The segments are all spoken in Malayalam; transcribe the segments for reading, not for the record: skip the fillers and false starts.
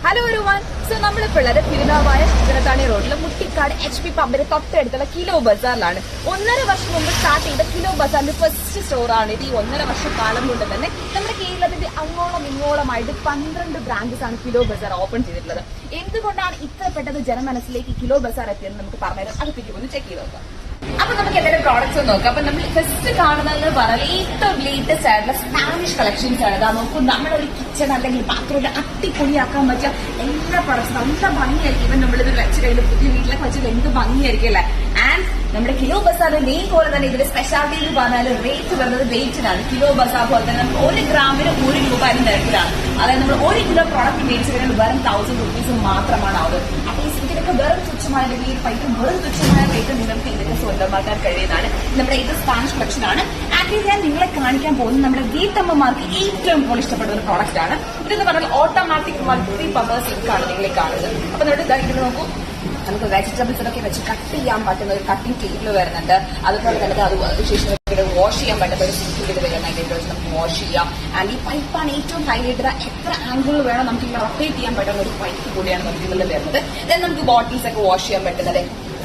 Hello everyone. സോ നമ്മളിപ്പോൾ ഉള്ളത് തിരുനാവായ ശങ്കരത്താണി റോഡിലെ മുട്ടിക്കാട് HP പമ്പിന് തൊട്ടടുത്തുള്ള കിലോ ബസാറിലാണ്. 1.5 വർഷം മുമ്പ് സ്റ്റാർട്ട് ചെയ്ത കിലോ ബസാറിന്റെ ഫസ്റ്റ് സ്റ്റോറാണ് ഇത്. ഈ 1.5 വർഷക്കാലം കൊണ്ട് തന്നെ നമ്മുടെ കേരളത്തിന്റെ അങ്ങോളം ഇങ്ങോളമായിട്ട് 12 ബ്രാഞ്ചസ് ആണ് കിലോ ബസാർ ഓപ്പൺ ചെയ്തിട്ടുള്ളത്. എന്തുകൊണ്ടാണ് ഇത്ര പെട്ടെന്ന് ജനമനസ്സിലേക്ക് കിലോ ബസാർ എത്തിയെന്ന് നമുക്ക് പറഞ്ഞുതരാം. അകത്തേക്ക് ഒന്ന് ചെക്ക് ചെയ്ത് നോക്കാം. അപ്പൊ നമുക്ക് എന്തെങ്കിലും പ്രോഡക്ട്സ് നോക്കാം. അപ്പൊ നമ്മൾ ഫസ്റ്റ് കാണുന്നത് ഏറ്റവും ലേറ്റസ്റ്റ് ആയിട്ടുള്ള സ്പാനിഷ് കളക്ഷൻസ് ആണ്. അതാ നോക്കൂ, നമ്മളൊരു കിച്ചൺ അല്ലെങ്കിൽ ബാത്റൂമിൽ അടിപൊളിയാക്കാൻ പറ്റിയ എല്ലാ പ്രോഡക്ട്സും നല്ല ഭംഗിയായിരിക്കും. ഇവൻ നമ്മളിത് വെച്ച് കഴിഞ്ഞാൽ പുതിയ വീട്ടിലൊക്കെ വെച്ചത് എന്ത് ഭംഗിയായിരിക്കും അല്ലേ. ആൻഡ് നമ്മുടെ കിലോ ബസാറിന്റെ മെയിൻ പോലെ തന്നെ ഇതിന്റെ സ്പെഷ്യാലിറ്റി എന്ന് പറഞ്ഞാൽ റേറ്റ് വരുന്നത് വെയിറ്റിനാണ്. കിലോ ബസാർ പോലെ തന്നെ നമുക്ക് 1 ഗ്രാമിന് 1 രൂപ എന്ന നിരക്കിലാണ്. അതായത് നമ്മൾ 1 കിലോ പ്രോഡക്റ്റ് മേടിച്ചു കഴിഞ്ഞാൽ വെറും 1000 rupees മാത്രമാണ് ആവുന്നത്. അപ്പൊ ഇതിനൊക്കെ വെറും തുച്ഛമായ ഈ പൈസ വെറും തുച്ഛമായ റേറ്റ് നിങ്ങൾക്ക് ഇതിന്റെ സ്വന്തമാക്കാൻ കഴിയുന്നതാണ്. നമ്മുടെ ഇത് സ്പാനിഷ് കളക്ഷൻ ആണ്. ആക്ച്വലി ഞാൻ നിങ്ങളെ കാണിക്കാൻ പോകുന്നത് നമ്മുടെ വീട്ടമ്മമാർക്ക് ഏറ്റവും കൂടുതൽ ഇഷ്ടപ്പെട്ട ഒരു പ്രോഡക്റ്റ് ആണ്. ഇതെന്ന് പറഞ്ഞാൽ ഓട്ടോമാറ്റിക് മൾട്ടി പർപ്പസ് സിങ്കാണ് നിങ്ങളെ കാണുന്നത്. അപ്പൊ നമ്മുടെ ഇത് നോക്കൂ, നമുക്ക് വെജിറ്റബിൾസ് ഒക്കെ വെച്ച് കട്ട് ചെയ്യാൻ പറ്റുന്ന ഒരു കട്ടിംഗ് ടേബിൾ വരുന്നുണ്ട്. അതുപോലെ തന്നെ അതിനുശേഷം വാഷ് ചെയ്യാൻ പറ്റുന്ന ഒരു സിങ്ക് ഇത് വരുന്നുണ്ട്. ഇത് വെച്ച് നമുക്ക് വാഷ് ചെയ്യാം. ആൻഡ് ഈ പൈപ്പാണ് ഏറ്റവും ഹൈലൈറ്റഡ്. എത്ര ആംഗിളിൽ വേണം നമുക്ക് ഇങ്ങനെ റൊട്ടേറ്റ് ചെയ്യാൻ പറ്റുന്ന ഒരു പൈപ്പ് കൂടിയാണ് നമുക്ക് ഇതിൽ വരുന്നത്. ദെൻ നമുക്ക് ബോട്ടിൽസ് ഒക്കെ വാഷ് ചെയ്യാൻ പറ്റുന്നത്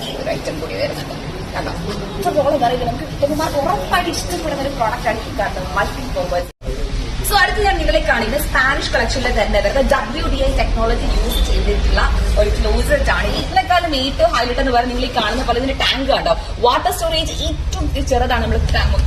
ഈ ഒരു ഐറ്റം കൂടി വരുന്നുണ്ട്. കണ്ടോ, ഇഷ്ടംപോലെ കറികൾ നമുക്ക് കിട്ടുമ്പോൾ ഉറപ്പായിട്ട് ഇഷ്ടപ്പെടുന്ന ഒരു പ്രോഡക്റ്റ് ആണ് ഈ കാണുന്നത് മൾട്ടി പർപ്പസ്. സോ അടുത്ത് ഞാൻ നിങ്ങളെ കാണിക്കുന്നത് സ്പാനിഷ് കളക്ഷനിൽ തന്നെ വരുന്നത് WDI ടെക്നോളജി യൂസ് ചെയ്തിട്ടുള്ള ഒരു ക്ലോസറ്റ് ആണ്. ഇതിനേക്കാളും ഏറ്റവും ഹൈലൈറ്റ് എന്ന് പറയുന്നത് നിങ്ങൾ ഈ കാണുന്ന പോലെ ഇതിന്റെ ടാങ്ക് കണ്ടോ, വാട്ടർ സ്റ്റോറേജ് ഏറ്റവും ചെറുതാണ്. നമ്മൾ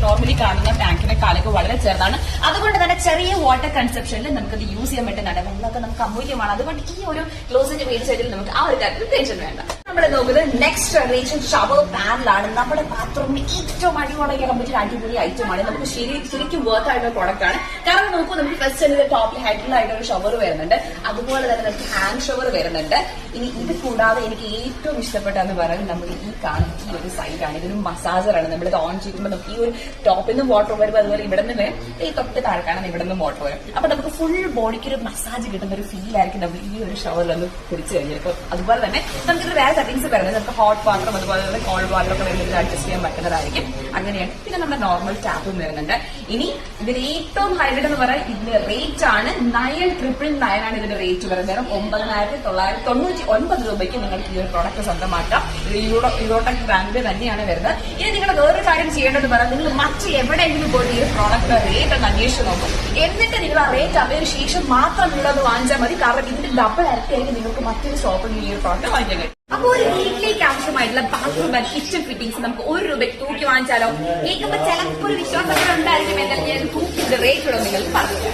നോർമലി കാണുന്ന ടാങ്കിനെക്കാളൊക്കെ വളരെ ചെറുതാണ്. അതുകൊണ്ട് തന്നെ ചെറിയ വാട്ടർ കൺസപ്ഷനിൽ നമുക്കത് യൂസ് ചെയ്യാൻ പറ്റുന്നുണ്ട്. വെള്ളമൊക്കെ നമുക്ക് അമൂല്യമാണ്. അതുകൊണ്ട് ഈ ഒരു ക്ലോസറ്റ് മേടിച്ചതിൽ നമുക്ക് ആ ഒരു കാര്യത്തിൽ ടെൻഷൻ വേണ്ട. നമ്മൾ നോക്കുന്നത് നെക്സ്റ്റ് ജനറേഷൻ ഷവർ പാനലാണ്. നമ്മുടെ ബാത്റൂമിന് ഏറ്റവും അടിപൊളിയാക്കാൻ പറ്റിയ അടിപൊളി ഐറ്റമാണ്. നമുക്ക് ശരിക്കും വർത്ത് ആയിട്ടുള്ള പ്രോഡക്റ്റ് ആണ്. കാരണം നോക്കൂ, നമുക്ക് ഫസ്റ്റ് ടോപ്പിൽ ഹൈഡ്രൽ ആയിട്ടൊരു ഷവർ വരുന്നുണ്ട്. അതുപോലെ തന്നെ നമുക്ക് ഹാൻഡ് ഷവർ വരുന്നുണ്ട്. ഇനി ഇത് കൂടാതെ എനിക്ക് ഏറ്റവും ഇഷ്ടപ്പെട്ടെന്ന് പറയുന്നത് നമ്മൾ ഈ കാണുന്ന ഈ ഒരു സൈഡാണ്. ഇതൊരു മസാജറാണ്. നമ്മളിത് ഓൺ ചെയ്യുമ്പോൾ നമുക്ക് ഈ ഒരു ടോപ്പിൽ നിന്ന് വാട്ടർ വരുമ്പോൾ അതുപോലെ ഇവിടെ നിന്ന് ഈ തൊട്ട് താഴെക്കാണ് ഇവിടെ നിന്ന് വാട്ടർ വരും. അപ്പൊ നമുക്ക് ഫുൾ ബോഡിക്ക് ഒരു മസാജ് കിട്ടുന്ന ഒരു ഫീൽ ആയിരിക്കും നമ്മൾ ഈ ഒരു ഷവറിൽ ഒന്ന് കുടിച്ചു കഴിഞ്ഞാൽ. അതുപോലെ തന്നെ നമുക്കിത് വേറെ സെറ്റിംഗ്സ് വരുന്നത് നമുക്ക് ഹോട്ട് വാട്ടറും അതുപോലെ തന്നെ കോൾഡ് വാട്ടറും ഒക്കെ വരുന്നത് അഡ്ജസ്റ്റ് ചെയ്യാൻ പറ്റുന്നതായിരിക്കും. അങ്ങനെയാണ്. പിന്നെ നമ്മുടെ നോർമൽ ടാപ്പും വരുന്നുണ്ട്. ഇനി ഇതിന് ഏറ്റവും ഹൈലൈറ്റ് എന്ന് പറയാൻ ഇതിന്റെ റേറ്റ് ആണ് 9999 ആണ് ഇതിന്റെ റേറ്റ് വരുന്നത്. 9999 രൂപയ്ക്ക് നിങ്ങൾക്ക് ഈ ഒരു പ്രോഡക്റ്റ് സ്വന്തമാക്കാം. ഇത് യൂറോടെക് ബ്രാൻഡ് തന്നെയാണ് വരുന്നത്. ഇനി നിങ്ങൾ വേറൊരു കാര്യം ചെയ്യേണ്ടത് പറയാം, നിങ്ങൾ മറ്റ് എവിടെയെങ്കിലും പോയി ഈ പ്രോഡക്റ്റ് റേറ്റ് ഒന്ന് അന്വേഷിച്ച് നോക്കും. എന്നിട്ട് നിങ്ങൾ ആ റേറ്റ് അറിയതിനു ശേഷം മാത്രം നിങ്ങളത് വാങ്ങിച്ചാൽ മതി. കാരണം ഇതിന്റെ ഡബിൾ ഇരട്ടിയായിരിക്കും നിങ്ങൾക്ക് മറ്റൊരു ഷോപ്പിൽ ഈ ഒരു പ്രോഡക്റ്റ് വാങ്ങിക്കാൻ കഴിയും. അപ്പൊ ഒരു വീട്ടിലേക്ക് ആവശ്യമായിട്ടുള്ള ബാത്റൂം ആൻഡ് കിച്ചൺ ഫിറ്റിംഗ്സ് നമുക്ക് 1 രൂപയ്ക്ക് തൂക്കി വാങ്ങിച്ചാലോ? കേൾക്കുമ്പോൾ ചിലപ്പോൾ ഒരു വിശ്വാസം ഉണ്ടായിരിക്കും. എന്നാൽ ഞാൻ തൂക്കിന്റെ റേറ്റ് ഇവിടെ നിങ്ങൾക്ക് പറഞ്ഞു.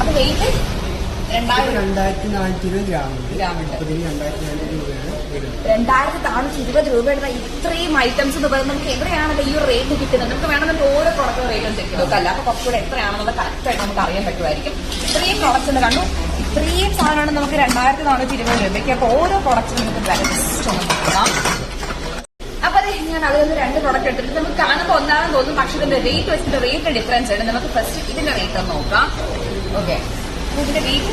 അപ്പൊ വെയിറ്റ് 2420 ഗ്രാമുണ്ട്. 2420 രൂപയുടെ ഇത്രയും ഐറ്റംസ് എന്ന് പറയുന്നത് നമുക്ക് എവിടെയാണല്ലോ ഈ ഒരു റേറ്റ് കിട്ടുന്നത്. നമുക്ക് വേണമെങ്കിൽ ഓരോ പ്രോഡക്റ്റ് റേറ്റും ചെക്ക് നോക്കാം. അല്ല അപ്പൊ കുറച്ചുകൂടെ എത്രയാണെന്നുള്ളത് കറക്റ്റ് ആയിട്ട് നമുക്ക് അറിയാൻ പറ്റുമായിരിക്കും. ഇത്രയും പ്രോഡക്ട്സ് എന്ന് കണ്ടു, ഇത്രയും സാധനമാണ് നമുക്ക് 2420 രൂപയ്ക്ക്. അപ്പൊ ഓരോ പ്രോഡക്റ്റ്സും നമുക്ക് ജസ്റ്റ് ഒന്ന് നോക്കാം. അപ്പൊ അതെ, ഞാൻ അതിൽ നിന്ന് 2 പ്രോഡക്റ്റ് എടുത്തിട്ട് നമുക്ക് കാണുമ്പോൾ ഒന്നാണെന്ന് തോന്നും, പക്ഷെ ഇതിന്റെ റേറ്റ് വെച്ചിട്ട് റേറ്റ് ഡിഫറൻസ് ഉണ്ട്. നമുക്ക് ഫസ്റ്റ് ഇതിന്റെ റേറ്റ് ഒന്ന് നോക്കാം. ഓക്കെ, ഇതിന്റെ റേറ്റ്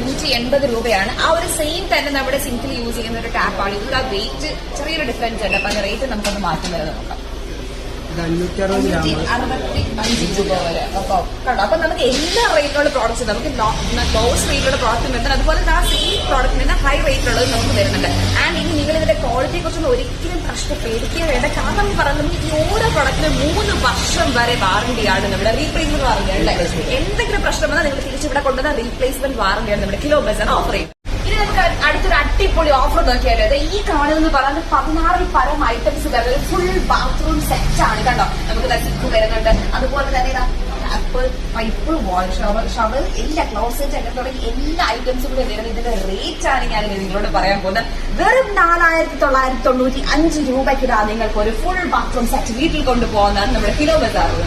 180 രൂപയാണ്. ആ ഒരു സെയിം തന്നെ നമ്മുടെ സിങ്കിൽ യൂസ് ചെയ്യുന്ന ഒരു ടാപ്പാണ്. ഇതിൽ ആ റേറ്റ് ചെറിയൊരു ഡിഫറൻസ് ഉണ്ട്. അപ്പൊ അതിന്റെ റേറ്റ് നമുക്കൊന്ന് മാറ്റി വരുന്നത് നോക്കാം. 565 രൂപ വരെ. അപ്പൊ കണ്ടോ, അപ്പൊ നമുക്ക് എല്ലാ റേറ്റിലുള്ള പ്രോഡക്റ്റ്സ് നമുക്ക് ലോവസ്റ്റ് റേറ്റിലുള്ള പ്രോഡക്റ്റ് വരുന്നുണ്ട്. അതുപോലെ ആ സെയിം പ്രോഡക്റ്റിന് തന്നെ ഹൈ റേറ്റിലുള്ളത് നമുക്ക് വരുന്നുണ്ട്. ആൻഡ് ഇനി നിങ്ങൾ ഇതിന്റെ ക്വാളിറ്റിയെ കുറിച്ചൊന്നും ഒരിക്കലും പ്രശ്നം പേടിക്കുക വേണ്ട. കാരണം പറയുന്നത് ഈ ഓരോ പ്രോഡക്റ്റിന് 3 വർഷം വരെ വാറണ്ടിയാണ് നമ്മുടെ റീപ്ലേസ്മെന്റ് വാറണ്ടിയാണ് അല്ലേ. എന്തെങ്കിലും പ്രശ്നം വന്നാൽ നിങ്ങൾ തിരിച്ചിവിടെ കൊണ്ടുവന്ന റീപ്ലേസ്മെന്റ് വാറണ്ടിയാണ് നമ്മുടെ കിലോ ബസാർ ഓഫർ ചെയ്യുന്നത്. ഇനി നമുക്ക് അടുത്തൊരു അടിപൊളി ഓഫർ നോക്കിയാൽ ഈ കാണുന്നത് പറയുന്നത് 16 പരം ഐറ്റംസ് വരുന്നത് ഫുൾ ബാത്റൂം സെറ്റ് ആണ്. കണ്ടോ, നമുക്ക് സിങ്ക് വരുന്നുണ്ട്. അതുപോലെ തന്നെ പൈപ്പ്, വാൾ ഷവർ എല്ലാ ക്ലോസറ്റ് അങ്ങനെ തുടങ്ങി എല്ലാ ഐറ്റംസും കൂടെ വരുന്നത്. ഇതിന്റെ റേറ്റ് ആണ് ഞാൻ നിങ്ങളോട് പറയാൻ പോകുന്നത്. വെറും 4995 രൂപയ്ക്കിടാ നിങ്ങൾക്ക് ഒരു ഫുൾ ബാത്റൂം സെറ്റ് വീട്ടിൽ കൊണ്ടുപോകുന്നതാണ് നമ്മുടെ കിലോ ബസാറിൽ.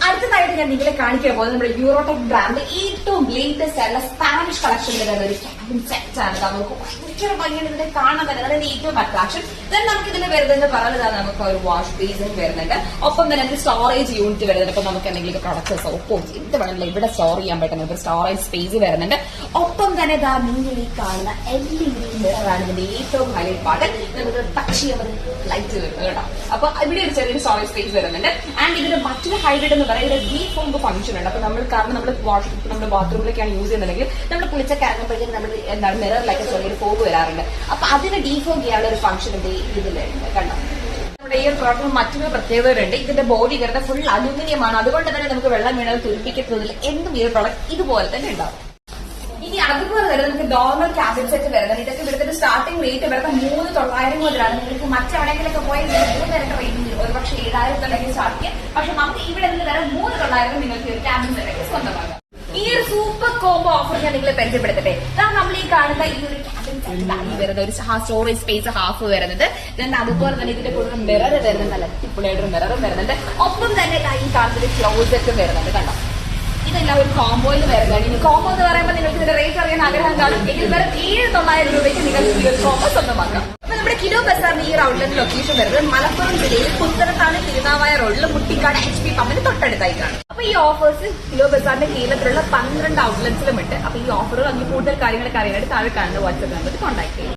അടുത്തതായിട്ട് ഞാൻ നിങ്ങളെ കാണിക്കാൻ പോകുന്നത് നമ്മുടെ യൂറോടെക് ബ്രാൻഡ് ഏറ്റവും ലേറ്റസ്റ്റ് ആയിട്ടുള്ള സ്പാനിഷ് കളക്ഷനിൽ വരുന്ന ഒരു ക്യാബിൻ സെറ്റ് ആണ്. നമുക്ക് ഭയങ്കര ഭംഗിയാണ് ഇതിനെ കാണാൻ തന്നെ, അതായത് ഏറ്റവും അട്രാക്ഷൻ. ദെൻ നമുക്ക് ഇതിൽ വരുന്നത് പറയുന്നത് നമുക്ക് ഒരു വാഷ് ബേസിൻ വരുന്നുണ്ട്, ഒപ്പം തന്നെ നമുക്ക് സ്റ്റോറേജ് യൂണിറ്റ് വരുന്നുണ്ട്. ഇപ്പൊ നമുക്ക് എന്തെങ്കിലും പ്രൊഡക്ട്സ് സോപ്പോ എന്ത് വേണമെങ്കിലും ഇവിടെ സ്റ്റോർ ചെയ്യാൻ പറ്റുന്ന ഒരു സ്റ്റോറേജ് സ്പേസ് വരുന്നുണ്ട്. ഒപ്പം തന്നെ ഇതാ നിങ്ങൾ ഈ കാണുന്ന LED മിററാണ് ഇതിന്റെ ഏറ്റവും ഹൈലൈറ്റ് പാർട്ട്. നമുക്ക് ടച്ച് ചെയ്യാൻ ലൈറ്റ് വരുന്നത് കേട്ടോ. അപ്പൊ ഇവിടെ ഒരു ചെറിയൊരു സ്റ്റോറേജ് സ്പേസ് വരുന്നുണ്ട്. ആൻഡ് ഇതിന്റെ മറ്റൊരു ഹൈലൈറ്റ് എന്ന് പറയുന്നത് ഡീഫോംബ് ഫംഗ്ഷൻ ഉണ്ട്. അപ്പൊ നമ്മൾ കാരണം നമ്മൾ വാഷ് നമ്മുടെ ബാത്റൂമിലേക്കാണ് യൂസ് ചെയ്യുന്നുണ്ടെങ്കിൽ നമ്മൾ കുളിച്ചൊക്കെ ഇറങ്ങുമ്പോഴത്തേക്കും നമ്മൾ എന്താണ് മിററിലൊക്കെ ചെറിയൊരു ഫോഗ് വരാറുണ്ട്. അപ്പൊ അതിനെ ഡീഫോം ചെയ്യാനുള്ള ഒരു ഫംഗ്ഷൻ ഇതിലുണ്ട് കണ്ടോ. നമ്മുടെ ഈ ഒരു പ്രോഡക്റ്റിന് മറ്റൊരു പ്രത്യേകതയുണ്ട്. ഇതിന്റെ ബോഡി വരുന്നത് ഫുൾ അലൂമിനിയം ആണ്. അതുകൊണ്ട് തന്നെ നമുക്ക് വെള്ളം വീണത് തുരുപ്പിക്കുന്നതിൽ എന്തും ഈ ഒരു പ്രോഡക്റ്റ് ഇതുപോലെ തന്നെ ഉണ്ടാവും. ഇനി അതുപോലെ തന്നെ നമുക്ക് നോർമൽ ക്യാബിൻ സെറ്റ് വരുന്നത് ഇതൊക്കെ ഇവിടുത്തെ സ്റ്റാർട്ടിംഗ് റേറ്റ് വരുന്നത് 3,900 മുതലാണ്. നിങ്ങൾക്ക് മറ്റെവിടെയെങ്കിലൊക്കെ പോയി 3,000 റേറ്റിൽ ഒരു പക്ഷേ 7,000 സ്റ്റാർട്ട് ചെയ്യാം. പക്ഷെ നമുക്ക് ഇവിടെ നിന്ന് വരെ 3,900 നിങ്ങൾക്ക് ഒരു ക്യാബിൻ സെറ്റ് സ്വന്തമാക്കാം. ഈ ഒരു സൂപ്പർ കോംബോ ഓഫർ ഞാൻ നിങ്ങളെ പരിചയപ്പെടുത്തട്ടെ. നമ്മൾ ഈ കാണുന്ന ഈ ഒരു ക്യാബിൻ സെറ്റ് വരുന്നത് ഒരു സ്റ്റോറേജ് സ്പേസ് ഹാഫ് വരുന്നത്. അതുപോലെ തന്നെ ഇതിന്റെ കൂടെ മിറർ വരുന്നുണ്ട്, നല്ല അടിപൊളിയായിട്ടൊരു മിററും വരുന്നുണ്ട്. ഒപ്പം തന്നെ ഈ കാണുന്ന ക്ലോസറ്റും വരുന്നുണ്ട് കണ്ടോ. ഇതെല്ലാം ഒരു കോംബോയിൽ വരുന്നതാണ്. ഇനി കോംബോ എന്ന് പറയുമ്പോൾ നിങ്ങൾക്ക് ഇതിന്റെ റേറ്റ് അറിയാൻ ആഗ്രഹം കാണും എങ്കിൽ വെറും 7,900 രൂപയ്ക്ക് നിങ്ങൾക്ക് ഈ ഒരു കോംബോ സ്വന്തമാക്കാം. അപ്പൊ നമ്മുടെ കിലോ ബസാറിന് ഈ ഔട്ട്ലെറ്റ് ലൊക്കേഷൻ വരുന്നത് മലപ്പുറം ജില്ലയിൽ പുത്തനത്താണ് തിരുനാവായ റോഡിൽ മുട്ടിക്കാട് HP പമ്പിന് തൊട്ടടുത്തായിട്ടാണ്. അപ്പൊ ഈ ഓഫേഴ്സ് കിലോ ബസാറിന്റെ കേരളത്തിലുള്ള 12 ഔട്ട്ലെറ്റ്സിലും ഉണ്ട്. അപ്പൊ ഈ ഓഫറുകൾ അങ്ങനെ കൂടുതൽ കാര്യങ്ങളൊക്കെ അറിയാനായിട്ട് താഴെ കാണുന്ന വാട്സ്ആപ്പ് നമ്പറിൽ കോൺടാക്ട് ചെയ്യും.